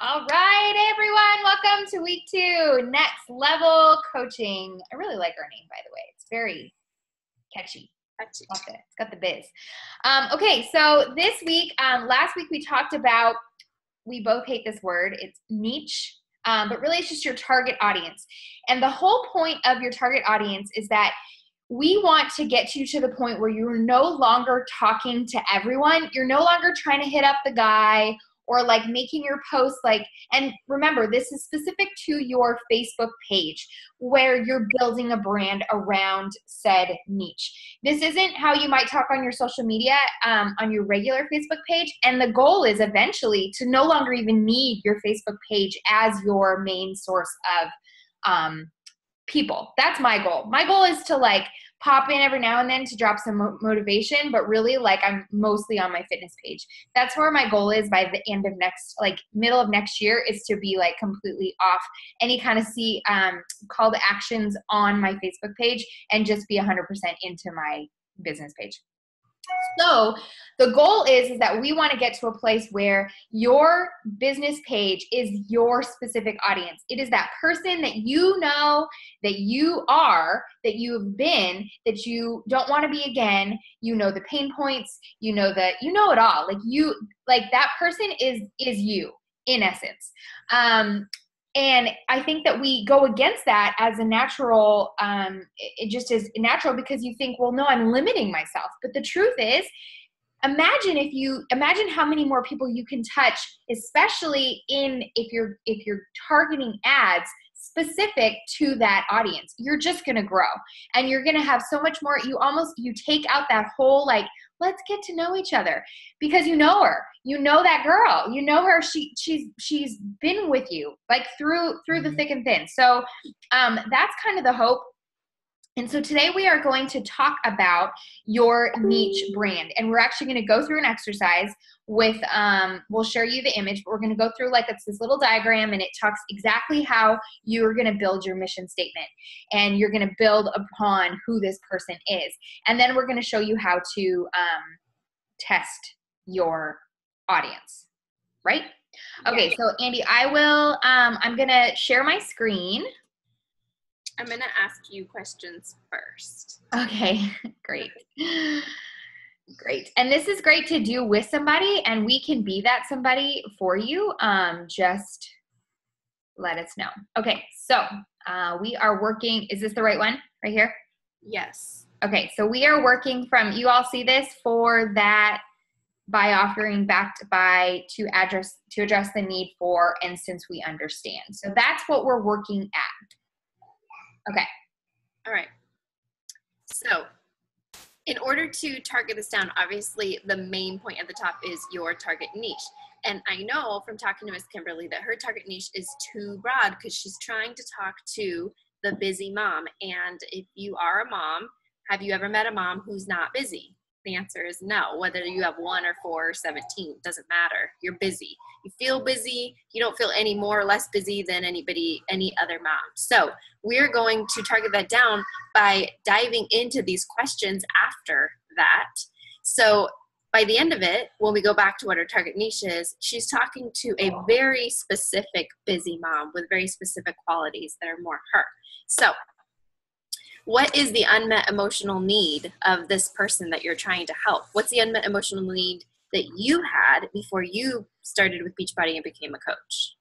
All right, everyone, welcome to week 2, Next Level Coaching. I really like our name, by the way. It's very catchy. It's got the biz. Okay, so this week, last week we talked about, we both hate this word, it's niche, but really it's just your target audience. And the whole point of your target audience is that we want to get you to the point where you're no longer talking to everyone. You're no longer trying to hit up the guy or like making your posts and remember, this is specific to your Facebook page where you're building a brand around said niche. This isn't how you might talk on your social media, on your regular Facebook page. And the goal is eventually to no longer even need your Facebook page as your main source of people. That's my goal. My goal is to pop in every now and then to drop some motivation, but really I'm mostly on my fitness page. That's where my goal is by the end of middle of next year, is to be completely off any kind of call to actions on my Facebook page and just be 100% into my business page. So the goal is that we want to get to a place where your business page is your specific audience. It is that person that you know, that you are, that you have been, that you don't want to be again. You know the pain points, you know it all. That person is you in essence. And I think that we go against that as a natural, it just is natural because you think, well, no, I'm limiting myself. But the truth is, imagine how many more people you can touch, especially if you're targeting ads specific to that audience. You're just going to grow and you're going to have so much more. You take out that whole let's get to know each other, because you know her, you know that girl, you know her. She's been with you through the thick and thin. So that's kind of the hope. And so today we are going to talk about your niche brand, and we're actually going to go through an exercise with, we'll share you the image, but we're going to go through it's this little diagram, and it talks exactly how you're going to build your mission statement, and you're going to build upon who this person is. And then we're going to show you how to test your audience, right? Okay, so Andy, I'm going to share my screen. I'm going to ask you questions first. Okay, great. Great. And this is great to do with somebody, and we can be that somebody for you. Just let us know. Okay, so we are working. Is this the right one right here? Yes. Okay, so we are working from, you all see this, for that by offering backed by to address the need for, and since we understand. So that's what we're working at. Okay. All right. So in order to target this down, obviously the main point at the top is your target niche. And I know from talking to Miss Kimberly that her target niche is too broad because she's trying to talk to the busy mom. And if you are a mom, have you ever met a mom who's not busy? The answer is no. Whether you have 1 or 4 or 17, doesn't matter. You're busy. You feel busy. You don't feel any more or less busy than any other mom. So we're going to target that down by diving into these questions after that. So by the end of it, when we go back to what our target niche is, she's talking to a very specific busy mom with very specific qualities that are more her. So what is the unmet emotional need of this person that you're trying to help? What's the unmet emotional need that you had before you started with Beachbody and became a coach?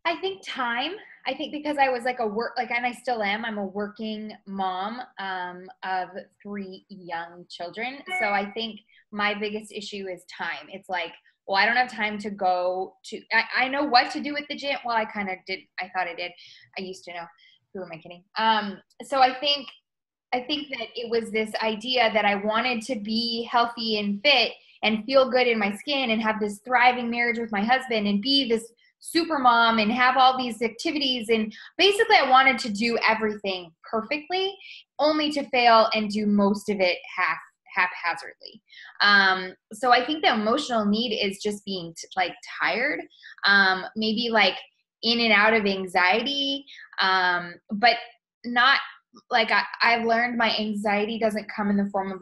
I think time. I think because I was and I still am, I'm a working mom of 3 young children. So I think my biggest issue is time. It's well, I don't have time to go to, I know what to do at the gym. Well, I kind of did. I thought I did. I used to know. Who am I kidding? So I think that it was this idea that I wanted to be healthy and fit and feel good in my skin and have this thriving marriage with my husband and be this super mom and have all these activities. And basically I wanted to do everything perfectly, only to fail and do most of it haphazardly. So I think the emotional need is just being tired, maybe in and out of anxiety, but not I've learned my anxiety doesn't come in the form of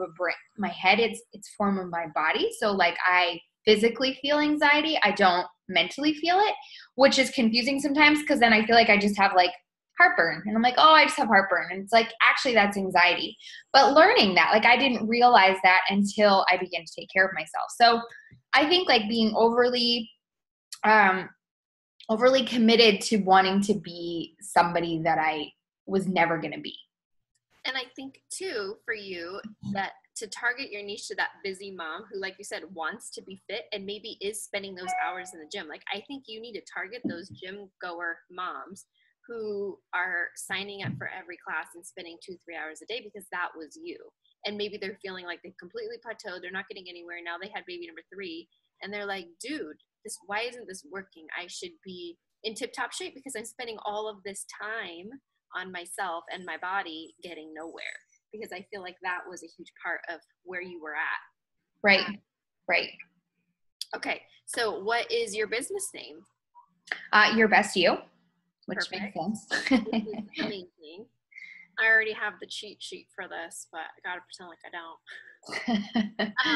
my head. It's form of my body. So I physically feel anxiety. I don't mentally feel it, which is confusing sometimes because then I feel like I just have like heartburn and I'm like, oh, I just have heartburn. And it's like, actually that's anxiety. But learning that, like I didn't realize that until I began to take care of myself. So I think like being overly committed to wanting to be somebody that I was never going to be. And I think too, for you, that to target your niche to that busy mom who, like you said, wants to be fit and maybe is spending those hours in the gym. Like, I think you need to target those gym goer moms who are signing up for every class and spending 2-3 hours a day because that was you. And maybe they're feeling like they've completely plateaued. They're not getting anywhere. Now they had baby number 3 and they're like, dude, why isn't this working? I should be in tip top shape because I'm spending all of this time on myself and my body getting nowhere, because I feel like that was a huge part of where you were at. Right. Right. Okay. So what is your business name? Your Best You, which Perfect. makes sense. Amazing. I already have the cheat sheet for this, but I gotta pretend like I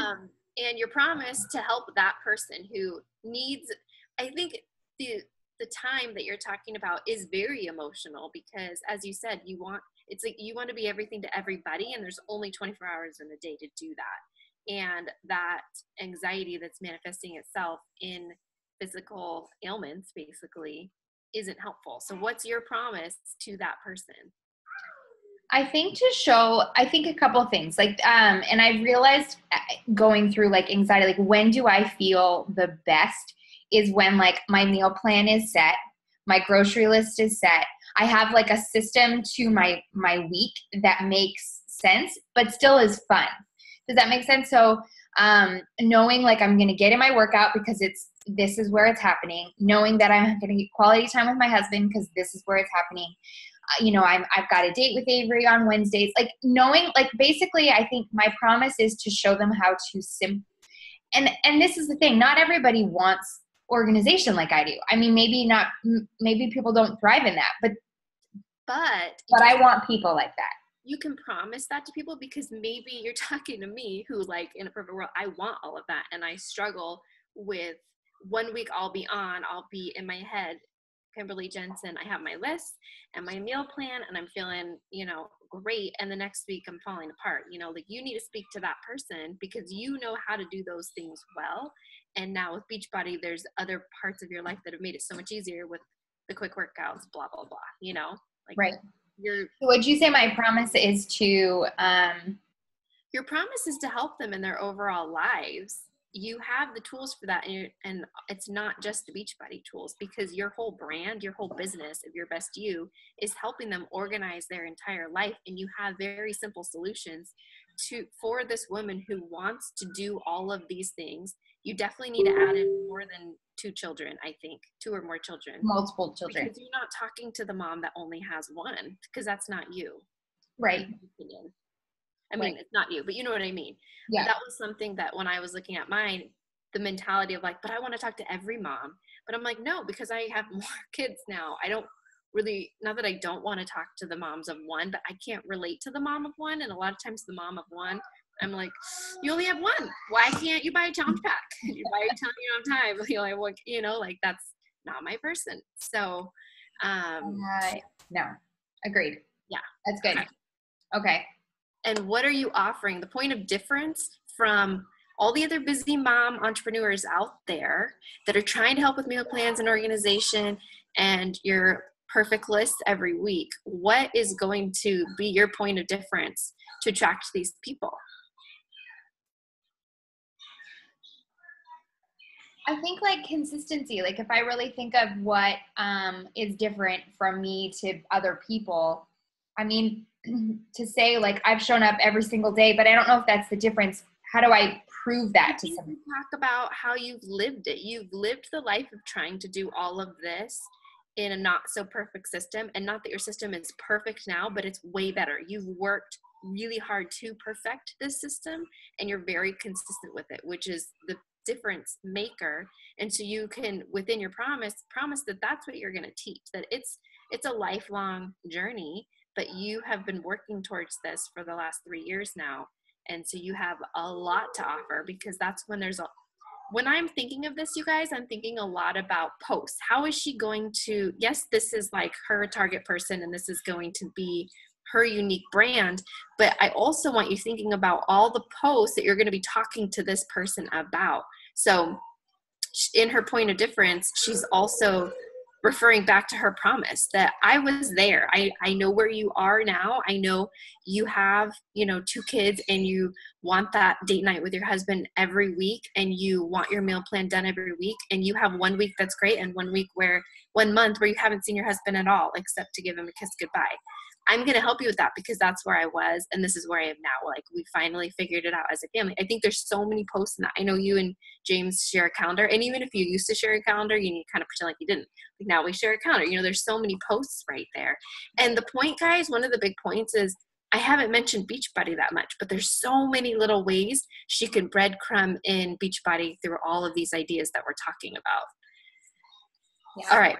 don't. And your promise to help that person who needs, I think the time that you're talking about is very emotional because, as you said, it's like you want to be everything to everybody, and there's only 24 hours in a day to do that. And that anxiety that's manifesting itself in physical ailments basically isn't helpful. So what's your promise to that person? I think a couple of things like, and I realized going through like anxiety, like when do I feel the best is when like my meal plan is set, my grocery list is set. I have like a system to my week that makes sense, but still is fun. Does that make sense? So, knowing like I'm going to get in my workout because this is where it's happening, knowing that I'm going to get quality time with my husband because this is where it's happening. I've got a date with Avery on Wednesdays, like knowing, like basically I think my promise is to show them how to and this is the thing, not everybody wants organization like I do. I mean, maybe people don't thrive in that, but I want people like that. You can promise that to people because maybe you're talking to me who, like, in a perfect world, I want all of that. And I struggle with 1 week I'll be in my head, Kimberly Jensen, I have my list and my meal plan and I'm feeling, great. And the next week I'm falling apart, like you need to speak to that person because you know how to do those things well. And now with Beachbody, there's other parts of your life that have made it so much easier with the quick workouts, blah, blah, blah, like right. Would you say my promise is to, your promise is to help them in their overall lives. You have the tools for that, and it's not just the Beachbody tools, because your whole brand, your whole business of Your Best You is helping them organize their entire life, and you have very simple solutions for this woman who wants to do all of these things. You definitely need to add in more than 2 children, I think, 2 or more children. Multiple children. Because you're not talking to the mom that only has 1, because that's not you. Right. I mean, it's not you, but you know what I mean. Yeah. That was something that when I was looking at mine, the mentality of like, but I want to talk to every mom. But I'm like, no, because I have more kids now. I don't really, not that I don't want to talk to the moms of 1, but I can't relate to the mom of 1. And a lot of times the mom of 1, I'm like, you only have 1. Why can't you buy a challenge pack? You buy a ton, you don't have time. You only have 1, like that's not my person. So, no, agreed. Yeah. That's good. Okay. And what are you offering? The point of difference from all the other busy mom entrepreneurs out there that are trying to help with meal plans and organization and your perfect list every week. What is going to be your point of difference to attract these people? I think like consistency, like if I really think of what is different from me to other people, I mean, to say like I've shown up every single day, but I don't know if that's the difference. How do I prove that to someone? Talk about how you've lived it. You've lived the life of trying to do all of this in a not so perfect system, and not that your system is perfect now, but it's way better. You've worked really hard to perfect this system and you're very consistent with it, which is the difference maker. And so you can, within your promise that that's what you're going to teach, that it's a lifelong journey, but you have been working towards this for the last 3 years now. And so you have a lot to offer, because that's when there's when I'm thinking of this, you guys, I'm thinking a lot about posts. How is she going to, yes, this is like her target person and this is going to be her unique brand, but I also want you thinking about all the posts that you're going to be talking to this person about. So in her point of difference, she's also referring back to her promise that I was there. I know where you are now. I know you have, 2 kids and you want that date night with your husband every week and you want your meal plan done every week and you have 1 week that's great and 1 month where you haven't seen your husband at all except to give him a kiss goodbye. I'm going to help you with that because that's where I was and this is where I am now. Like we finally figured it out as a family. I think there's so many posts in that. I know you and James share a calendar, and even if you used to share a calendar, you need to kind of pretend like you didn't. Like now we share a calendar. There's so many posts right there. And the point, guys, one of the big points is I haven't mentioned Beachbody that much, but there's so many little ways she can breadcrumb in Beachbody through all of these ideas that we're talking about. Yeah. All right.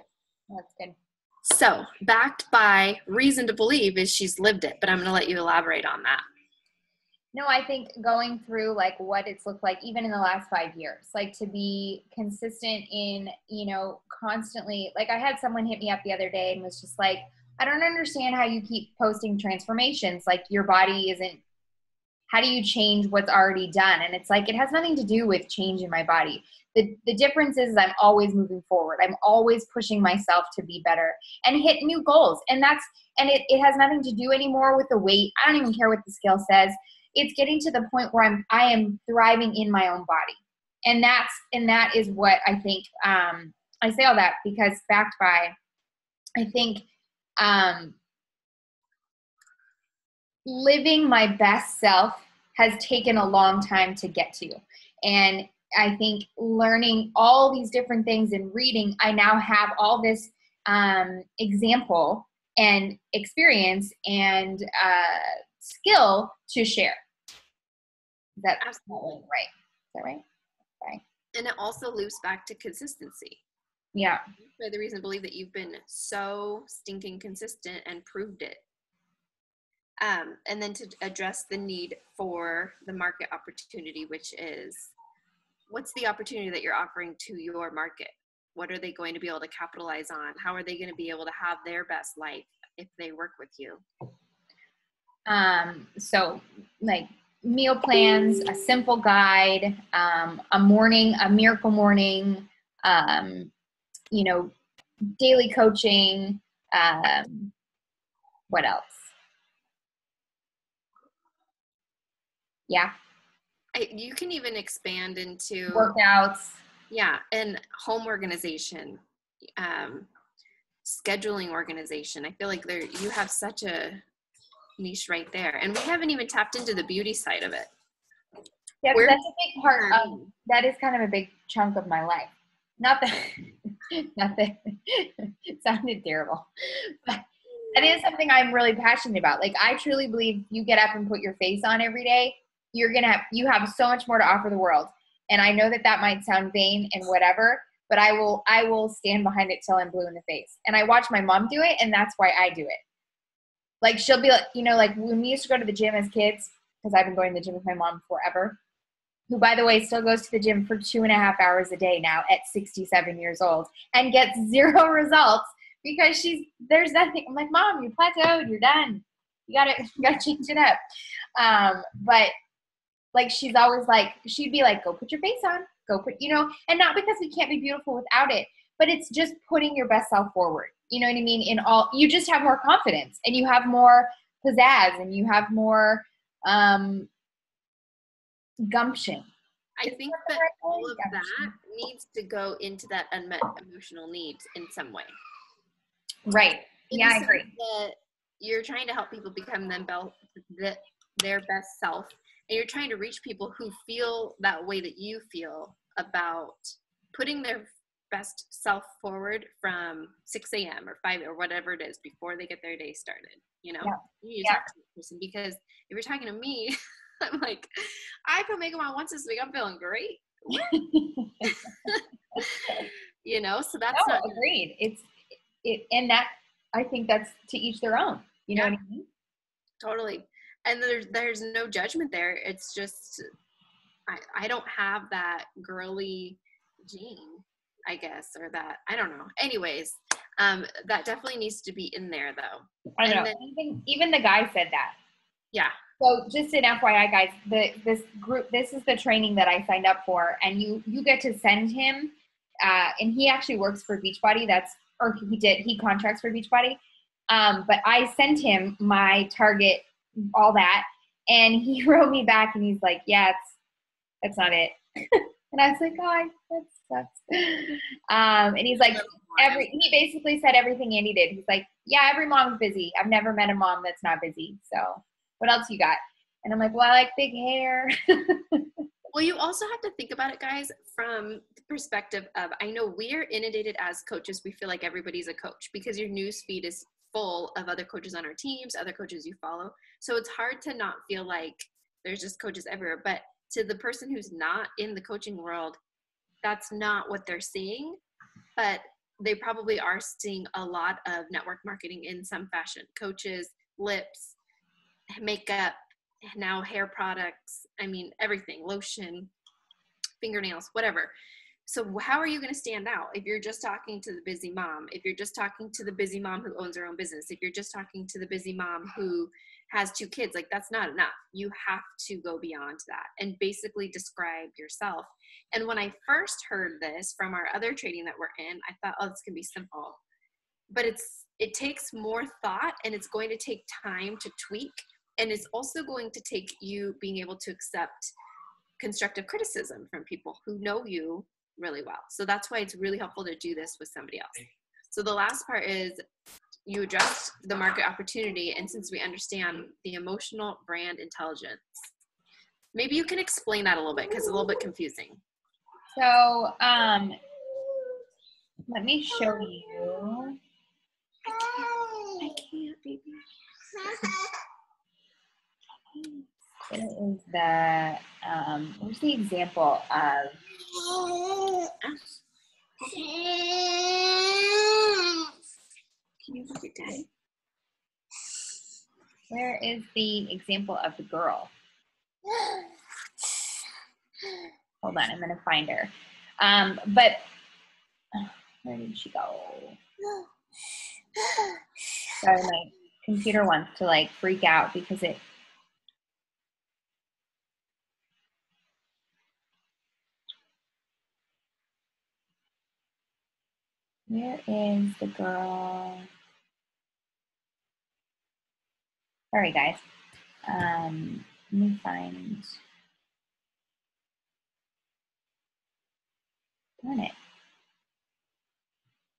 That's good. So backed by reason to believe is she's lived it, but I'm going to let you elaborate on that. No, I think going through like what it's looked like even in the last 5 years, like to be consistent in, constantly, like I had someone hit me up the other day and was just like, I don't understand how you keep posting transformations. Like your body isn't, how do you change what's already done? And it's like, it has nothing to do with change in my body. The difference is I'm always moving forward. I'm always pushing myself to be better and hit new goals. And it has nothing to do anymore with the weight. I don't even care what the scale says. It's getting to the point where I am thriving in my own body. And that is what I think, I say all that because backed by, I think, living my best self has taken a long time to get to. And I think learning all these different things and reading, I now have all this example and experience and skill to share. Is that absolutely right? Is that right? Right. And it also loops back to consistency. Yeah. For the reason to believe that you've been so stinking consistent and proved it. And then to address the need for the market opportunity, which is what's the opportunity that you're offering to your market? What are they going to be able to capitalize on? How are they going to be able to have their best life if they work with you? So like meal plans, a simple guide, a miracle morning, daily coaching, what else? Yeah. You can even expand into workouts. Yeah. And home organization, scheduling organization. I feel like you have such a niche right there. And we haven't even tapped into the beauty side of it. Yeah, that's a big part of, that is kind of a big chunk of my life. Not that it sounded terrible, but that is something I'm really passionate about. Like I truly believe you get up and put your face on every day, you have so much more to offer the world. And I know that might sound vain and whatever, but I will stand behind it till I'm blue in the face. And I watch my mom do it, and that's why I do it. Like she'll be like, like when we used to go to the gym as kids, because I've been going to the gym with my mom forever, who by the way still goes to the gym for 2.5 hours a day now at 67 years old and gets 0 results because there's nothing. I'm like, Mom, you're plateaued, you're done. You gotta change it up. But like she's always like, she'd be like, go put your face on, and not because we can't be beautiful without it, but it's just putting your best self forward. You know what I mean? You just have more confidence and you have more pizzazz and you have more gumption. I think that all of that needs to go into that unmet emotional needs in some way. Right. Yeah, I agree. That you're trying to help people become their best self. And you're trying to reach people who feel that way that you feel about putting their best self forward from 6 a.m. or 5 or whatever it is before they get their day started. You talk to the person, because if you're talking to me, I'm like, I put makeup on once this week. I'm feeling great. So that's not agreed. And that, I think that's to each their own. You know what I mean? Totally. And there's no judgment there. It's just, I don't have that girly gene, I guess, or that, I don't know. Anyways, that definitely needs to be in there though. I know. Even the guy said that. Yeah. So just an FYI, guys, this is the training that I signed up for, and you get to send him, and he actually works for Beachbody. He contracts for Beachbody. But I sent him my target, all that, and he wrote me back, and he's like, yeah, that's not it. And I was like, oh, that sucks. And he's like, he basically said everything Andy did. He's like, yeah, every mom's busy. I've never met a mom that's not busy. So what else you got? And I'm like, well, I like big hair. Well, you also have to think about it, guys, from the perspective of, I know we're inundated as coaches. We feel like everybody's a coach because your news feed is full of other coaches on our teams, other coaches you follow. So it's hard to not feel like there's just coaches everywhere. But to the person who's not in the coaching world, that's not what they're seeing. But they probably are seeing a lot of network marketing in some fashion. Coaches, lips, makeup, now hair products, I mean, everything, lotion, fingernails, whatever. So how are you going to stand out if you're just talking to the busy mom, if you're just talking to the busy mom who owns her own business, if you're just talking to the busy mom who has 2 kids? Like, that's not enough. You have to go beyond that and basically describe yourself. And when I first heard this from our other training that we're in, I thought, oh, this can be simple. But it takes more thought, and it's going to take time to tweak. And it's also going to take you being able to accept constructive criticism from people who know you really well. So that's why it's really helpful to do this with somebody else. So the last part is you address the market opportunity. And since we understand the emotional brand intelligence, maybe you can explain that a little bit because it's a little bit confusing. So let me show you. I can't, baby. It is the, where's the example of? Can you look at Daddy? Where is the example of the girl? Hold on, I'm going to find her. But where did she go? Sorry, my computer wants to like freak out because it. Where is the girl? Sorry, guys. Let me find. Darn it.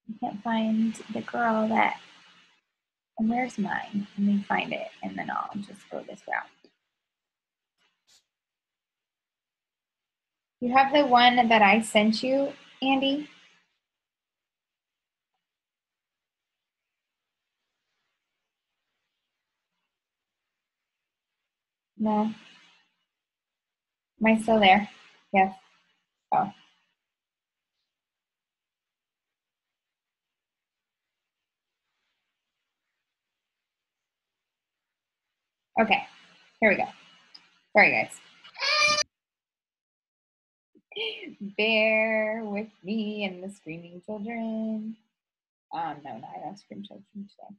I can't find the girl that. And where's mine? Let me find it, and then I'll just go this route. You have the one that I sent you, Andy? No. Am I still there? Yes. Oh. Okay. Here we go. Sorry, guys. Bear with me and the screaming children. No, I don't scream children today.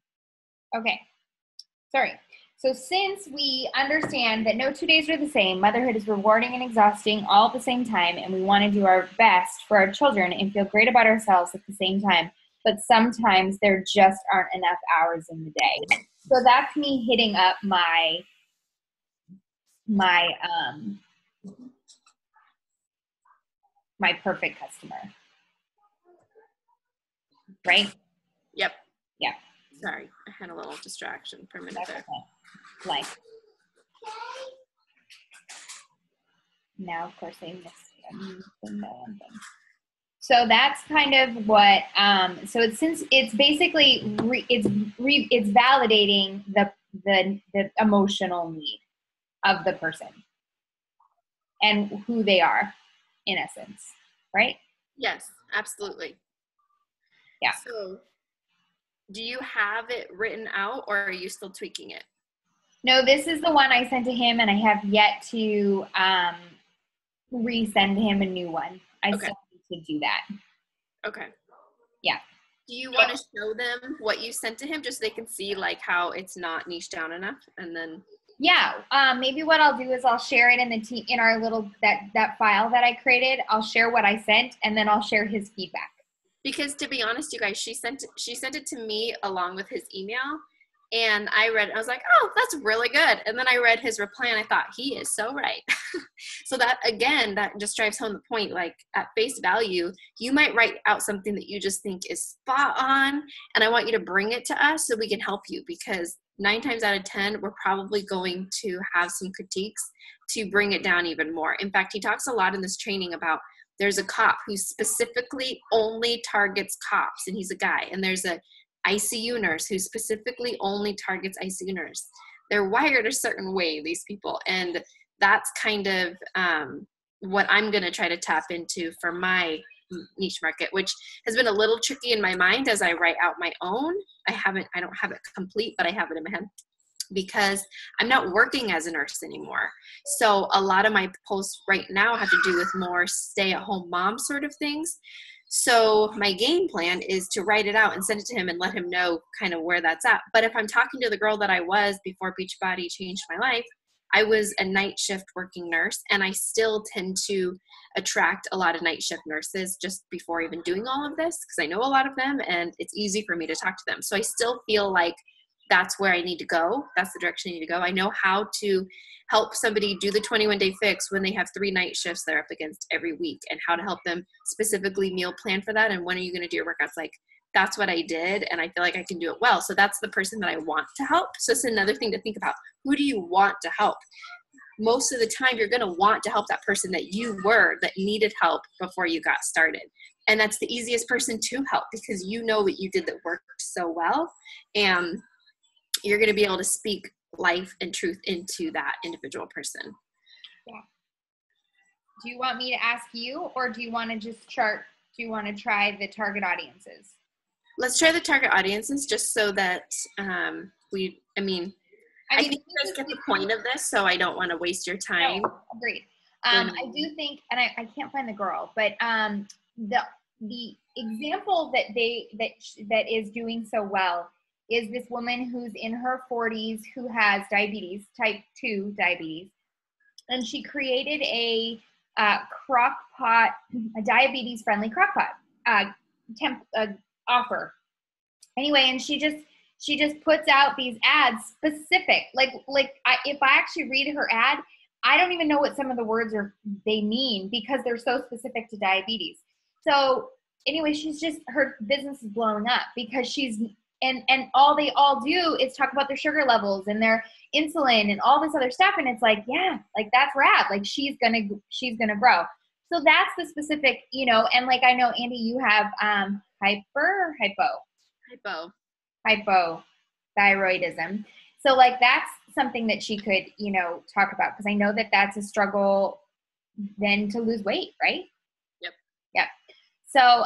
Okay. Sorry. So since we understand that no 2 days are the same, motherhood is rewarding and exhausting all at the same time, and we want to do our best for our children and feel great about ourselves at the same time, but sometimes there just aren't enough hours in the day. So that's me hitting up my perfect customer. Right? Yep. Yeah. Sorry, I had a little distraction for a minute there. Okay. Like, now, of course, I missed the So that's kind of what. So it's basically it's validating the emotional need of the person and who they are, in essence, right? Yes, absolutely. Yeah. So, do you have it written out, or are you still tweaking it? No, this is the one I sent to him, and I have yet to resend him a new one. I Okay. still need to do that. Okay. Yeah. Do you want to show them what you sent to him just so they can see like how it's not niche down enough? And then yeah, maybe what I'll do is I'll share it in the team in our little that file that I created. I'll share what I sent, and then I'll share his feedback. Because to be honest, you guys, she sent it to me along with his email, and I read it. I was like, oh, that's really good. And then I read his reply, and I thought, he is so right. So that, again, that just drives home the point, like at face value, you might write out something that you just think is spot on, and I want you to bring it to us so we can help you, because 9 times out of 10, we're probably going to have some critiques to bring it down even more. In fact, he talks a lot in this training about there's a cop who specifically only targets cops, and he's a guy. And there's a ICU nurse who specifically only targets ICU nurse. They're wired a certain way, these people. And that's kind of what I'm going to try to tap into for my niche market, which has been a little tricky in my mind as I write out my own. I don't have it complete, but I have it in my head, because I'm not working as a nurse anymore. So a lot of my posts right now have to do with more stay-at-home mom sort of things. So my game plan is to write it out and send it to him and let him know kind of where that's at. But if I'm talking to the girl that I was before Beachbody changed my life, I was a night shift working nurse, and I still tend to attract a lot of night shift nurses just before even doing all of this, because I know a lot of them and it's easy for me to talk to them. So I still feel like that's where I need to go. That's the direction I need to go. I know how to help somebody do the 21-day fix when they have 3 night shifts they're up against every week, and how to help them specifically meal plan for that. And when are you going to do your workouts? Like, that's what I did, and I feel like I can do it well. So that's the person that I want to help. So it's another thing to think about. Who do you want to help? Most of the time, you're going to want to help that person that you were, that needed help before you got started. And that's the easiest person to help, because you know what you did that worked so well. And you're going to be able to speak life and truth into that individual person. Yeah. Do you want me to ask you, or do you want to just do you want to try the target audiences? Let's try the target audiences, just so that I think you guys get the point of this, so I don't want to waste your time. No, agreed. I do think, and I can't find the girl, but the example that is doing so well is this woman who's in her 40s who has diabetes, type 2 diabetes, and she created a crock pot, a diabetes-friendly crock pot offer. Anyway, and she just puts out these ads specific, if I actually read her ad, I don't even know what some of the words they mean, because they're so specific to diabetes. So anyway, her business is blowing up because and all they all do is talk about their sugar levels and their insulin and all this other stuff. And it's like, yeah, like that's rad. Like she's gonna grow. So that's the specific, and like, I know, Andy, you have hypothyroidism. So like, that's something that she could, talk about, because I know that that's a struggle then to lose weight, right? Yep. So,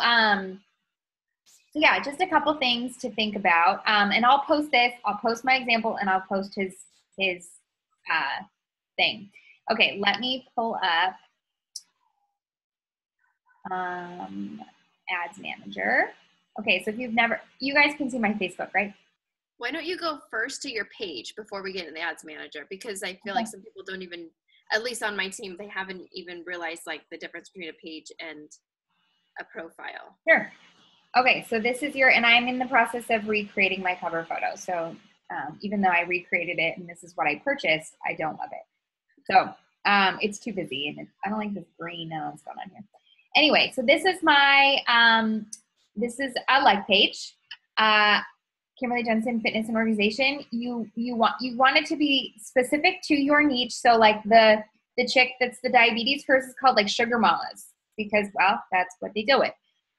yeah, just a couple things to think about. And I'll post this. I'll post my example, and I'll post his thing. Okay, let me pull up Ads Manager. Okay, so if you guys can see my Facebook, right? Why don't you go first to your page before we get in the Ads Manager? Because I feel like some people don't even, at least on my team, they haven't even realized like the difference between a page and a profile. Sure. Okay, so this is and I'm in the process of recreating my cover photo. So even though I recreated it and this is what I purchased, I don't love it. So it's too busy, and I don't like this green. What's going on here? Anyway, so this is my, this is a like page. Kimberly Jensen Fitness and Organization. You want it to be specific to your niche. So like the chick that's the diabetes, hers is called like Sugar Mamas, because, well, that's what they deal with.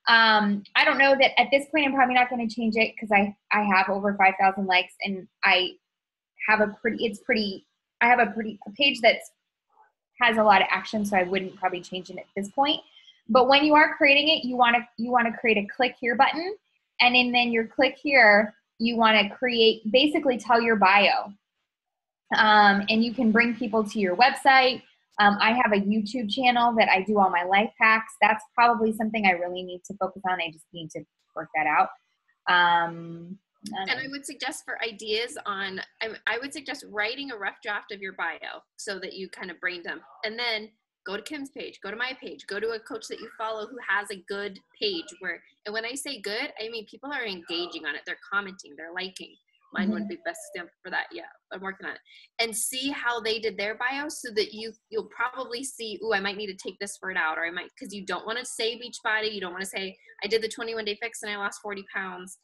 I don't know that at this point, I'm probably not going to change it, because I have over 5,000 likes, and I have a page that has a lot of action. So I wouldn't probably change it at this point. But when you are creating it, you want to create a click here button. And then your click here, you want to basically tell your bio. And you can bring people to your website. I have a YouTube channel that I do all my life hacks. That's probably something I really need to focus on. I just need to work that out. And I would suggest for ideas on, I would suggest writing a rough draft of your bio so that you kind of brain dump, and then go to Kim's page, go to my page, go to a coach that you follow who has a good page where, and when I say good, I mean people are engaging on it. They're commenting, they're liking. Mine would be best example for that. Yeah, I'm working on it. And see how they did their bio so that you'll probably see, ooh, I might need to take this word out, or I might, because you don't want to say Beachbody. You don't want to say, I did the 21-day fix and I lost 40 pounds.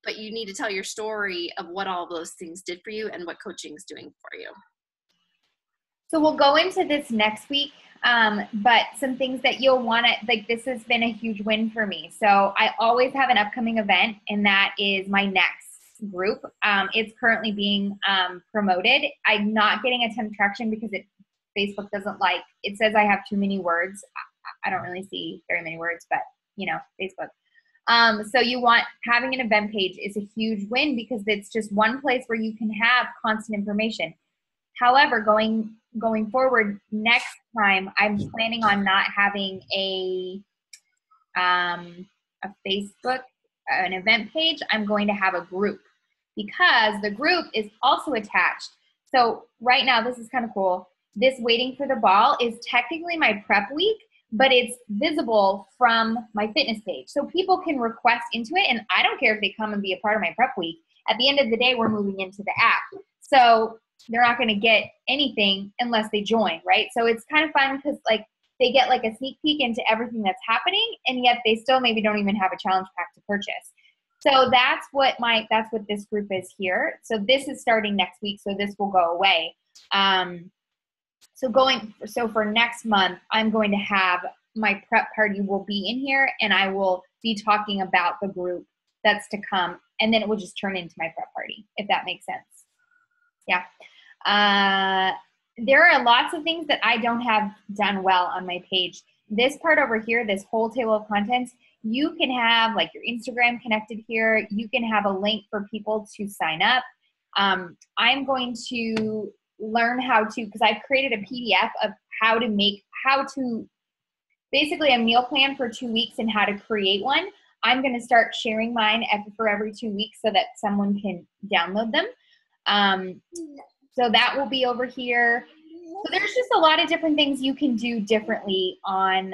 But you need to tell your story of what all of those things did for you and what coaching is doing for you. So we'll go into this next week, but some things that you'll want to, like, this has been a huge win for me. So I always have an upcoming event, and that is my next group. It's currently being promoted. I'm not getting a ton of traction because Facebook doesn't like, it says I have too many words. I don't really see very many words, but you know, Facebook. So having an event page is a huge win because it's just one place where you can have constant information. However, going forward, next time I'm planning on not having a Facebook, an event page. I'm going to have a group because the group is also attached. So right now, this is kind of cool. This waiting for the ball is technically my prep week, but it's visible from my fitness page. So people can request into it, and I don't care if they come and be a part of my prep week. At the end of the day, we're moving into the app. So they're not going to get anything unless they join, right? So it's kind of fun because like they get like a sneak peek into everything that's happening, and yet they still maybe don't even have a challenge pack to purchase. So that's what this group is here. So this is starting next week, so this will go away. So for next month, I'm going to have my prep party will be in here, and I will be talking about the group that's to come, and then it will just turn into my prep party, if that makes sense. Yeah. There are lots of things that I don't have done well on my page. This part over here, this whole table of contents, you can have like your Instagram connected here. You can have a link for people to sign up. I'm going to learn how to, because I've created a PDF of how to basically a meal plan for 2 weeks and how to create one. I'm going to start sharing mine for every 2 weeks so that someone can download them. So that will be over here. So there's just a lot of different things you can do differently on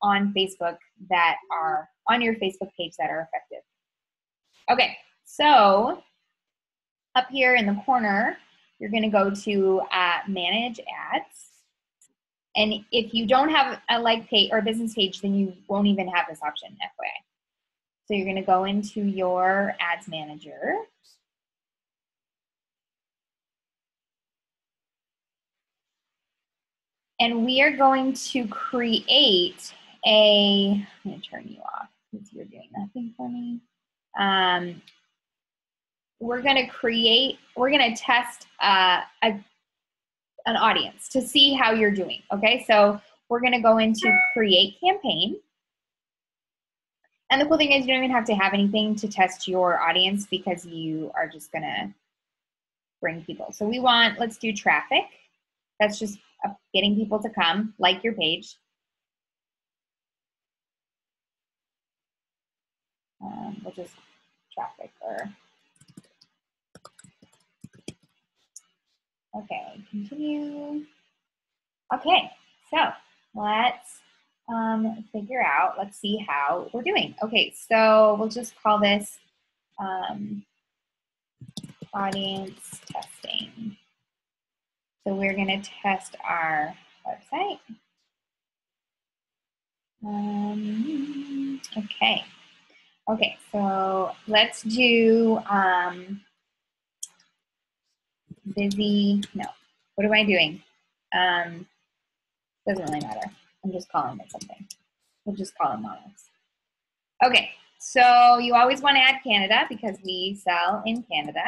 Facebook that are on your Facebook page that are effective. Okay, so up here in the corner, you're going to go to Manage Ads. And if you don't have a like page or business page, then you won't even have this option, FYI. So you're going to go into your Ads Manager. And we are going to create I'm going to turn you off because you're doing nothing for me. We're going to test an audience to see how you're doing, okay? So we're going to go into Create Campaign. And the cool thing is you don't even have to have anything to test your audience because you are just going to bring people. So let's do traffic. That's just getting people to come, like your page. We'll just traffic okay, continue. Okay, so let's figure out, let's see how we're doing. Okay, so we'll just call this audience testing. So we're going to test our website. Okay, so let's do what am I doing? Doesn't really matter. I'm just calling it something. We'll just call it Monos. Okay, so you always want to add Canada because we sell in Canada.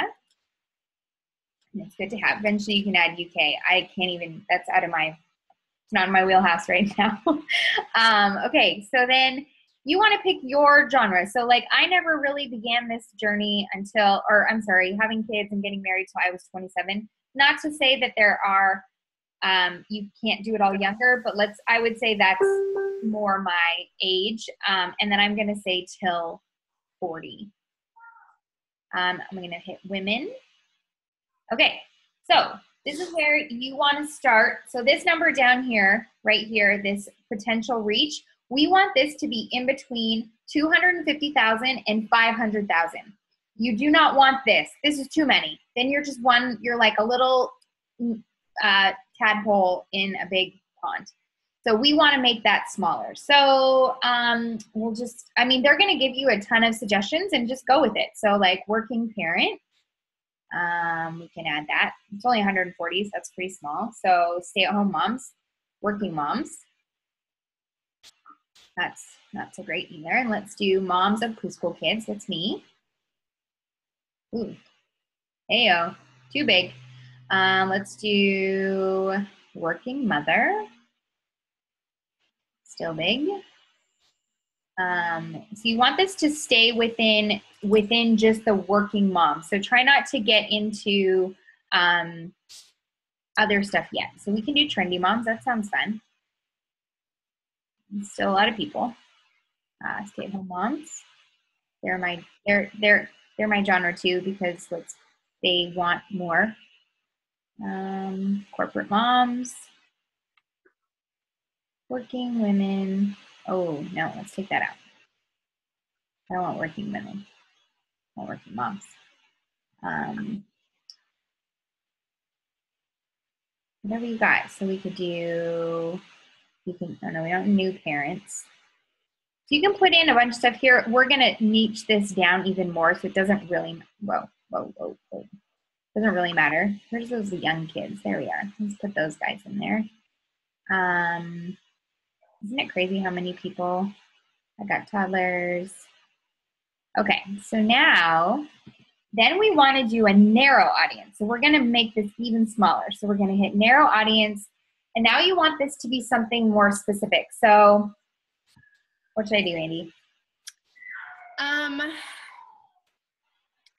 And it's good to have. Eventually you can add UK. I can't even, that's out of it's not in my wheelhouse right now. Okay, so then you want to pick your genre. So like I never really began this journey having kids and getting married till I was 27. Not to say that there are You can't do it all younger, but I would say that's more my age. And then I'm going to say till 40. I'm going to hit women. Okay, so this is where you want to start. So this number down here, right here, this potential reach, we want this to be in between 250,000 and 500,000. You do not want this. This is too many. Then you're like a little tadpole in a big pond. So we want to make that smaller. So they're going to give you a ton of suggestions and just go with it. So like working parent, we can add that. It's only 140, so that's pretty small. So stay-at-home moms, working moms. That's not so great either. And let's do moms of preschool kids. That's me. Ooh, heyo, too big. Let's do working mother. Still big. So you want this to stay within just the working mom. So try not to get into other stuff yet. So we can do trendy moms. That sounds fun. Still a lot of people. Stay-at-home moms. They're my genre too because they want more. Corporate moms. Working women. Oh, no, let's take that out. I don't want working women. I want working moms. Whatever you got. So we could do, we don't new parents. So you can put in a bunch of stuff here. We're going to niche this down even more so it doesn't really, doesn't really matter. Where's those young kids? There we are. Let's put those guys in there. Isn't it crazy how many people? I got toddlers. Okay, so now, then we want to do a narrow audience. So we're going to make this even smaller. So we're going to hit narrow audience. And now you want this to be something more specific. So what should I do, Andy? I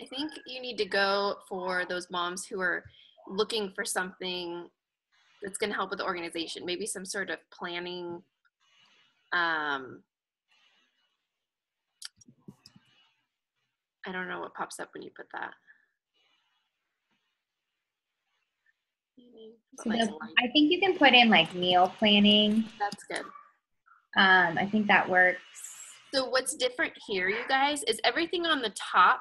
think you need to go for those moms who are looking for something that's going to help with the organization. Maybe some sort of planning. I don't know what pops up when you put that. So I think you can put in like meal planning. That's good. I think that works. So what's different here, you guys, is everything on the top,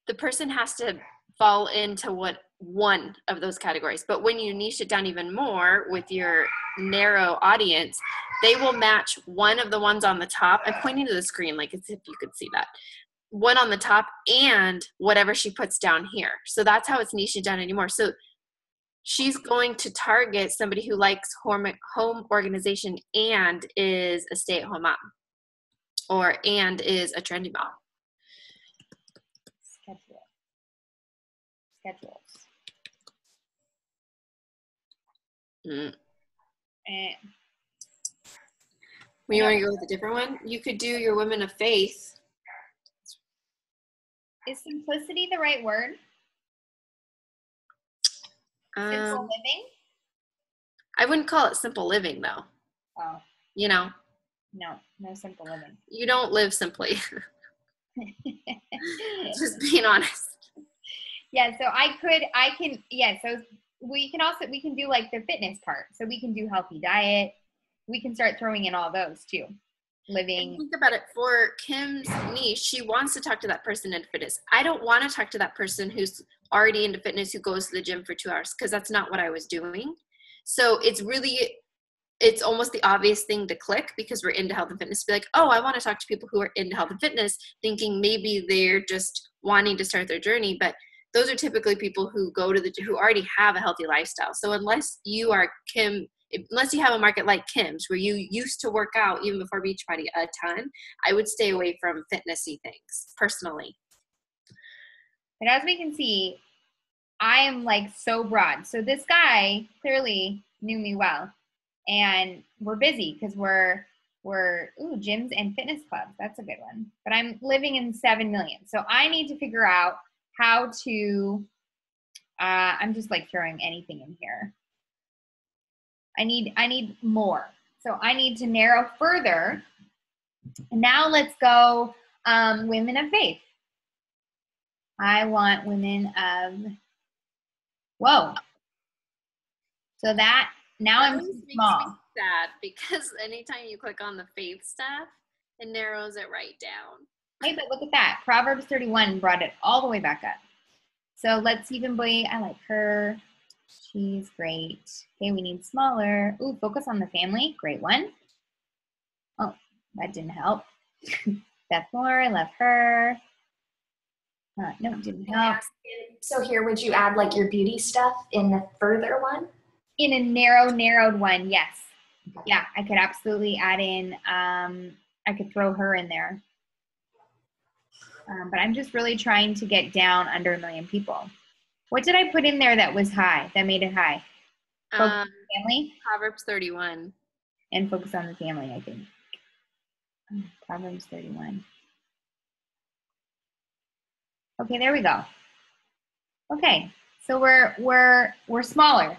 the person has to fall into one of those categories. But when you niche it down even more with your narrow audience, they will match one of the ones on the top. I'm pointing to the screen like as if you could see that. One on the top and whatever she puts down here. So that's how it's niched down anymore. So she's going to target somebody who likes home organization and is a stay-at-home mom and is a trendy mom. Schedules. Well, you want to go with a different one? You could do your women of faith. Is simplicity the right word? Simple living? I wouldn't call it simple living, though. Oh. You know? No simple living. You don't live simply. Just being honest. Yeah, so so we can do like the fitness part. So we can do healthy diet. We can start throwing in all those too. Living. And think about it, for Kim's niche, she wants to talk to that person into fitness. I don't want to talk to that person who's already into fitness, who goes to the gym for 2 hours, because that's not what I was doing. So it's almost the obvious thing to click because we're into health and fitness. Be like, oh, I want to talk to people who are into health and fitness, thinking maybe they're just wanting to start their journey. But those are typically people who who already have a healthy lifestyle. So unless you are Kim, unless you have a market like Kim's where you used to work out even before Beachbody a ton, I would stay away from fitnessy things personally. But as we can see, I am like so broad. So this guy clearly knew me well, and we're busy because we're gyms and fitness clubs. That's a good one. But I'm living in 7 million. So I need to figure out how to, I'm just like throwing anything in here. I need more. So I need to narrow further. Now let's go women of faith. I want women of, whoa. So that, now I'm too small. Makes me sad because anytime you click on the faith stuff, it narrows it right down. Hey, but look at that. Proverbs 31 brought it all the way back up. So let's even boy, I like her. She's great. Okay, we need smaller. Ooh, focus on the family. Great one. Oh, that didn't help. Beth Moore, I love her. No, it didn't help. So here, would you add like your beauty stuff in the further one? In a narrowed one, yes. Yeah, I could absolutely add in, I could throw her in there. But I'm just really trying to get down under 1 million people. What did I put in there that was high, that made it high? Focus on the family? Proverbs 31. And focus on the family, I think. Proverbs 31. Okay, there we go. Okay, so we're smaller.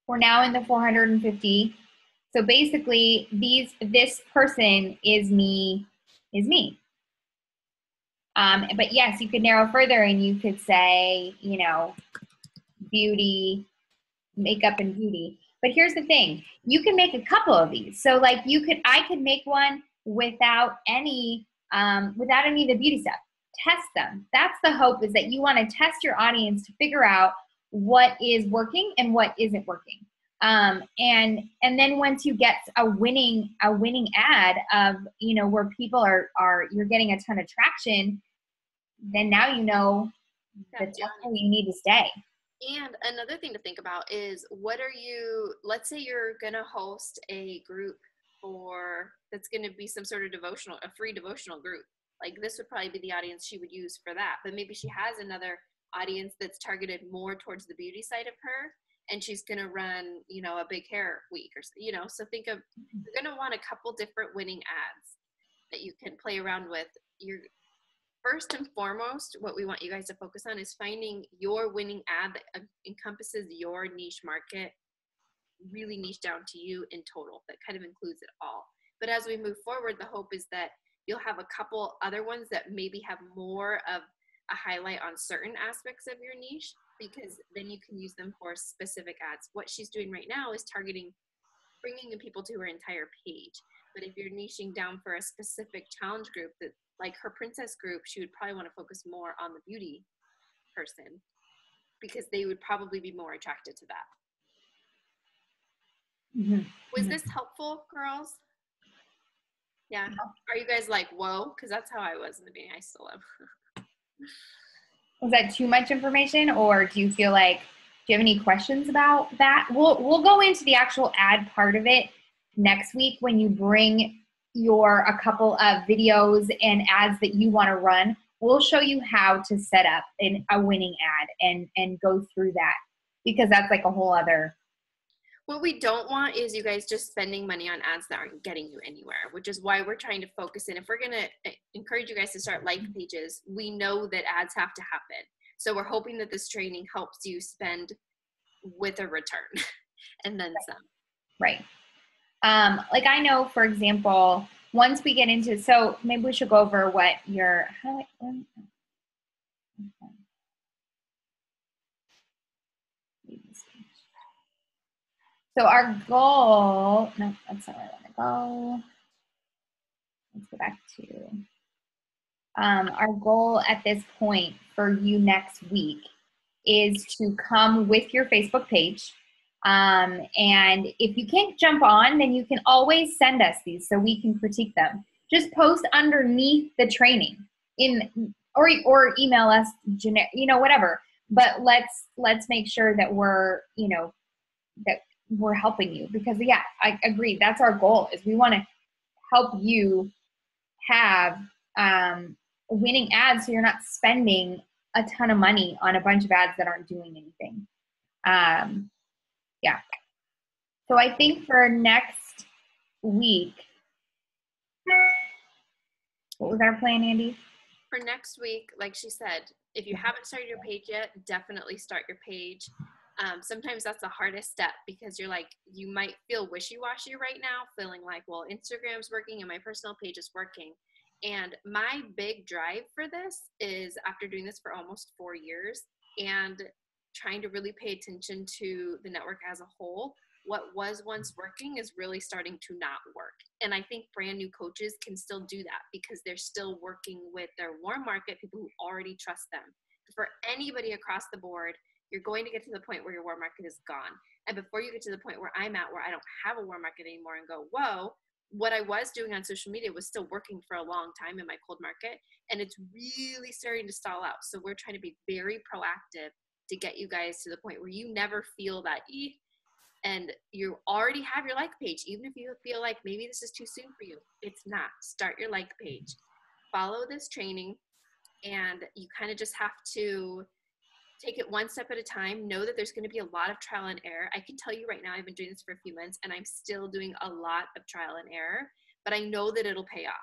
We're now in the 450. So basically, this person is me. But yes, you could narrow further and you could say, you know, beauty, makeup and beauty. But here's the thing, you can make a couple of these. So like I could make one without any of the beauty stuff. Test them. That's the hope, is that you want to test your audience to figure out what is working and what isn't working. And then once you get a winning ad of, you know, where people are you're getting a ton of traction, then now you know that's where you need to stay. And another thing to think about is, let's say you're going to host a group that's going to be some sort of devotional, a free devotional group. Like this would probably be the audience she would use for that. But maybe she has another audience that's targeted more towards the beauty side of her, and she's going to run, you know, a big hair week or, you know, so think of, you're going to want a couple different winning ads that you can play around with. First and foremost, what we want you guys to focus on is finding your winning ad that encompasses your niche market, really niche down to you in total, that kind of includes it all. But as we move forward, the hope is that you'll have a couple other ones that maybe have more of a highlight on certain aspects of your niche, because then you can use them for specific ads. What she's doing right now is targeting, bringing in people to her entire page. But if you're niching down for a specific challenge group, that like her princess group, she would probably want to focus more on the beauty person, because they would probably be more attracted to that. Mm-hmm. Was this helpful, girls? Yeah. Are you guys like, whoa? Because that's how I was in the beginning. I still am. Was that too much information, or do you feel like, do you have any questions about that? We'll go into the actual ad part of it next week when you bring a couple of videos and ads that you want to run. We'll show you how to set up a winning ad and go through that, because that's like a whole other. What we don't want is you guys just spending money on ads that aren't getting you anywhere, which is why we're trying to focus in. If we're going to encourage you guys to start like pages, we know that ads have to happen. So we're hoping that this training helps you spend with a return and then some. Right. Like I know, for example, once we get into, so maybe we should go over what your, so our goal, no, that's not where I want to go. Let's go back to, our goal at this point for you next week is to come with your Facebook page. And if you can't jump on, then you can always send us these so we can critique them. Just post underneath the training or email us, you know, whatever. But let's make sure that we're, you know, that we're helping you, because yeah, I agree. That's our goal, is we want to help you have winning ads so you're not spending a ton of money on a bunch of ads that aren't doing anything. Yeah. So I think for next week, what was our plan, Andy? For next week, like she said, if you haven't started your page yet, definitely start your page. Sometimes that's the hardest step because you're like, you might feel wishy-washy right now, feeling like, well, Instagram's working and my personal page is working. And my big drive for this is, after doing this for almost 4 years and trying to really pay attention to the network as a whole, what was once working is really starting to not work. And I think brand new coaches can still do that because they're still working with their warm market, people who already trust them. For anybody across the board, you're going to get to the point where your warm market is gone. And before you get to the point where I'm at, where I don't have a warm market anymore and go, whoa, what I was doing on social media was still working for a long time in my cold market, and it's really starting to stall out. So we're trying to be very proactive to get you guys to the point where you never feel that and you already have your like page. Even if you feel like maybe this is too soon for you, it's not. Start your like page, follow this training, and you kind of just have to take it one step at a time. Know that there's going to be a lot of trial and error. I can tell you right now, I've been doing this for a few months and I'm still doing a lot of trial and error, but I know that it'll pay off.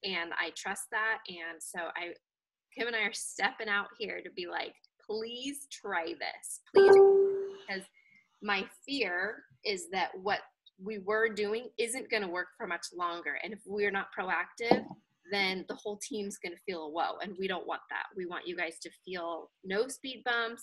And I trust that. And so Kim and I are stepping out here to be like, please try this, please. Because my fear is that what we were doing isn't going to work for much longer. And if we're not proactive, then the whole team's going to feel a whoa. And we don't want that. We want you guys to feel no speed bumps.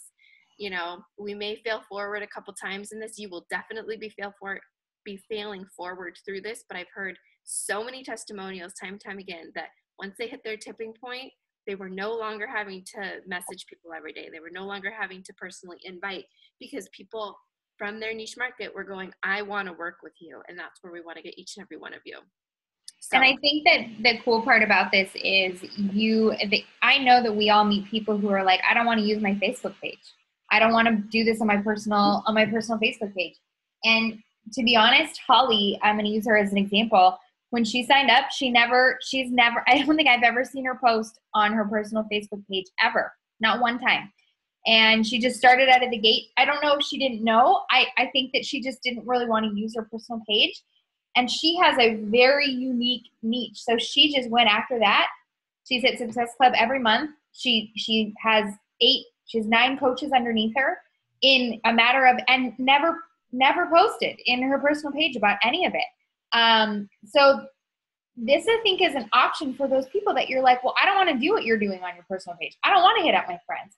You know, we may fail forward a couple times in this. You will definitely be failing forward through this. But I've heard so many testimonials time and time again that once they hit their tipping point, they were no longer having to message people every day. They were no longer having to personally invite, because people from their niche market were going, I want to work with you. And that's where we want to get each and every one of you. So. And I think that the cool part about this is I know that we all meet people who are like, I don't want to use my Facebook page. I don't want to do this on my personal Facebook page. And to be honest, Holly, I'm going to use her as an example. When she signed up, she's never, I don't think I've ever seen her post on her personal Facebook page ever. Not one time. And she just started out of the gate. I don't know if she didn't know. I think that she just didn't really want to use her personal page. And she has a very unique niche. So she just went after that. She's at Success Club every month. She has 9 coaches underneath her in a matter of, and never posted in her personal page about any of it. So this, I think, is an option for those people that you're like, well, I don't want to do what you're doing on your personal page. I don't want to hit up my friends.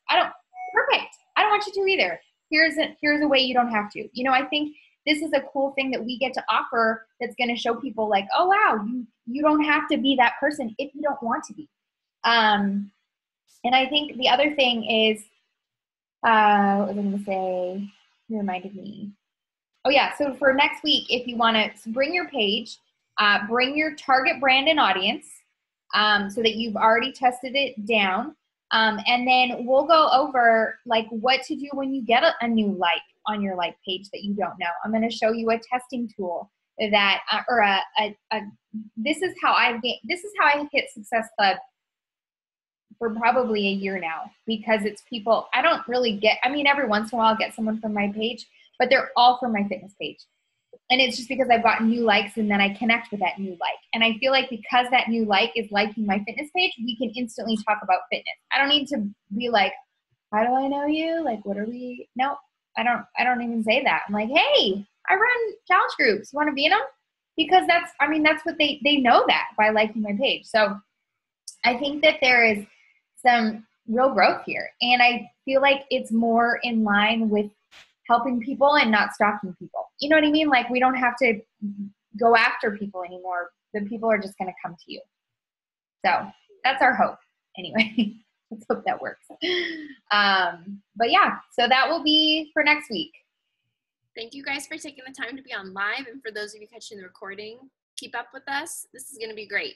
Perfect. I don't want you to either. Here's a way you don't have to. You know, I think this is a cool thing that we get to offer that's going to show people like, oh, wow, you don't have to be that person if you don't want to be. And I think the other thing is, what was I going to say? You reminded me. Oh, yeah. So for next week, if you want to bring your page, bring your target brand and audience so that you've already tested it down. And then we'll go over like what to do when you get a new like on your like page that you don't know. I'm going to show you a testing tool that, this is how I hit Success Club for probably a year now, because it's people, I don't really get, I mean, every once in a while I'll get someone from my page, but they're all from my fitness page. And it's just because I've gotten new likes and then I connect with that new like. And I feel like because that new like is liking my fitness page, we can instantly talk about fitness. I don't need to be like, how do I know you? Like, what are we? No, I don't even say that. I'm like, hey, I run challenge groups. You want to be in them? Because that's what they know that by liking my page. So I think that there is some real growth here. And I feel like it's more in line with helping people and not stalking people. You know what I mean? Like, we don't have to go after people anymore. The people are just going to come to you. So that's our hope. Anyway, let's hope that works. But yeah, so that will be for next week. Thank you guys for taking the time to be on live. And for those of you catching the recording, keep up with us. This is going to be great.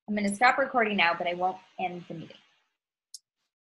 I'm going to stop recording now, but I won't end the meeting.